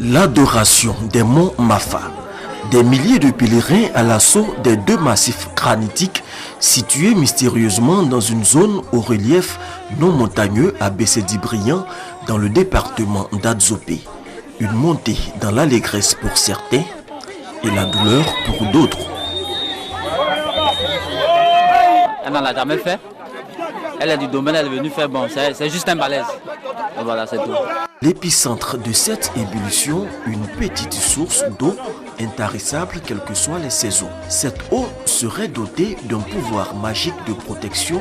L'adoration des monts Mafa. Des milliers de pèlerins à l'assaut des deux massifs granitiques situés mystérieusement dans une zone au relief non montagneux à Bessédi-Briand dans le département d'Adzopé. Une montée dans l'allégresse pour certains et la douleur pour d'autres. Elle n'en a jamais fait. Elle est du domaine, elle est venue faire bon, c'est juste un malaise. Et voilà, c'est tout. L'épicentre de cette ébullition, une petite source d'eau intarissable quelles que soient les saisons. Cette eau serait dotée d'un pouvoir magique de protection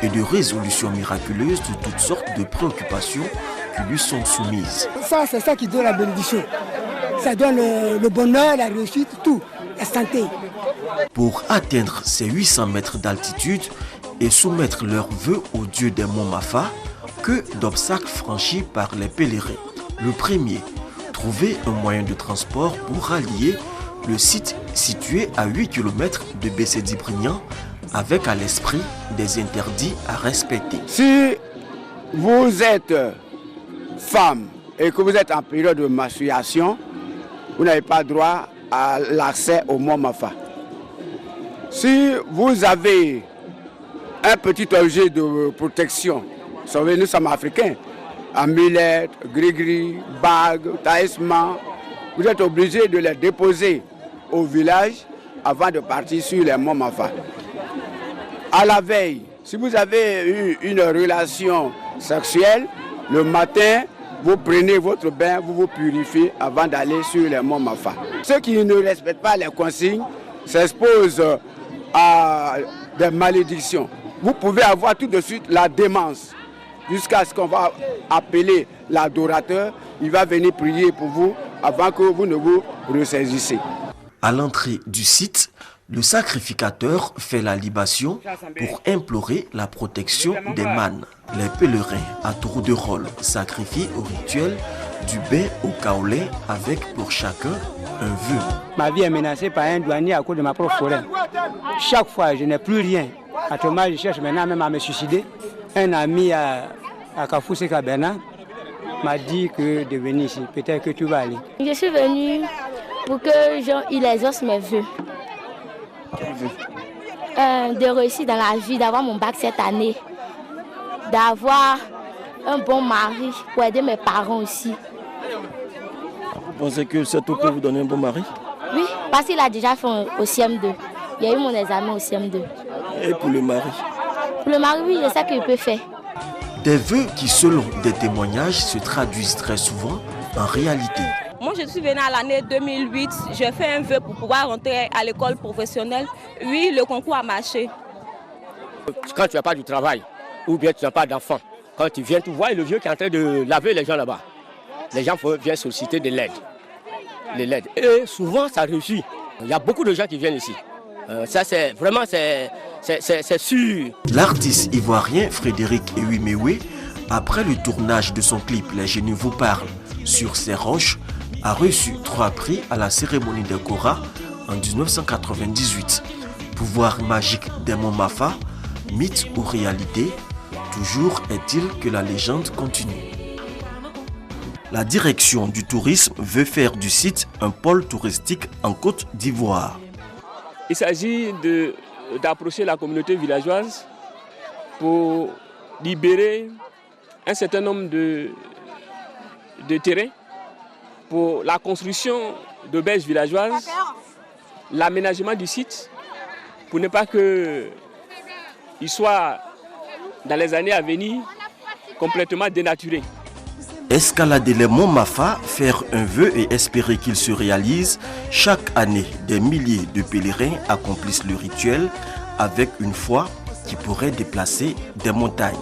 et de résolution miraculeuse de toutes sortes de préoccupations qui lui sont soumises. Ça, c'est ça qui donne la bénédiction. Ça donne le bonheur, la réussite, tout, la santé. Pour atteindre ces 800 mètres d'altitude et soumettre leurs vœux au dieu des monts Mafa, que d'obstacles franchis par les pèlerins. Le premier, trouver un moyen de transport pour rallier le site situé à 8 km de Bessédi-Briand avec à l'esprit des interdits à respecter. Si vous êtes femme et que vous êtes en période de menstruation, vous n'avez pas droit à l'accès au mont Mafa. Si vous avez un petit objet de protection, nous sommes africains, amulettes, gris-gris, bagues, talismans, vous êtes obligé de les déposer au village avant de partir sur les monts Mafa. À la veille, si vous avez eu une relation sexuelle, le matin, vous prenez votre bain, vous vous purifiez avant d'aller sur les monts Mafa. Ceux qui ne respectent pas les consignes s'exposent à des malédictions. Vous pouvez avoir tout de suite la démence jusqu'à ce qu'on va appeler l'adorateur. Il va venir prier pour vous avant que vous ne vous ressaisissez. À l'entrée du site, le sacrificateur fait la libation pour implorer la protection des mânes. Les pèlerins à tour de rôle sacrifient au rituel du bain au kaolin avec pour chacun un vœu. Ma vie est menacée par un douanier à cause de ma propre forêt. Chaque fois, je n'ai plus rien. Actuellement, je cherche maintenant même à me suicider. Un ami à Kafoussé Kabena m'a dit que de venir ici. Peut-être que tu vas aller. Je suis venue pour que il exauce mes vœux. De réussir dans la vie, d'avoir mon bac cette année, d'avoir un bon mari pour aider mes parents aussi. Vous pensez que cette eau peut vous donner un bon mari? Oui, parce qu'il a déjà fait au CM2. Il y a eu mon examen au CM2. Et pour le mari? Pour le mari, oui, c'est ça qu'il peut faire. Des vœux qui, selon des témoignages, se traduisent très souvent en réalité. Moi, je suis venue à l'année 2008. J'ai fait un vœu pour pouvoir rentrer à l'école professionnelle. Oui, le concours a marché. Quand tu n'as pas du travail, ou bien tu n'as pas d'enfant, quand tu viens, tu vois le vieux qui est en train de laver les gens là-bas. Les gens viennent solliciter de l'aide. Et souvent, ça réussit. Il y a beaucoup de gens qui viennent ici. Ça, c'est vraiment, c'est sûr. L'artiste ivoirien Frédéric Ewimewe, après le tournage de son clip Les Génies vous parlent sur ces roches, a reçu 3 prix à la cérémonie des Kora en 1998. Pouvoir magique des monts Mafa, mythe ou réalité, toujours est-il que la légende continue. La direction du tourisme veut faire du site un pôle touristique en Côte d'Ivoire. Il s'agit d'approcher la communauté villageoise pour libérer un certain nombre de terrains pour la construction d'auberges villageoises, l'aménagement du site, pour ne pas qu'il soit, dans les années à venir, complètement dénaturé. Escalader les monts Mafa, faire un vœu et espérer qu'il se réalise, chaque année, des milliers de pèlerins accomplissent le rituel avec une foi qui pourrait déplacer des montagnes.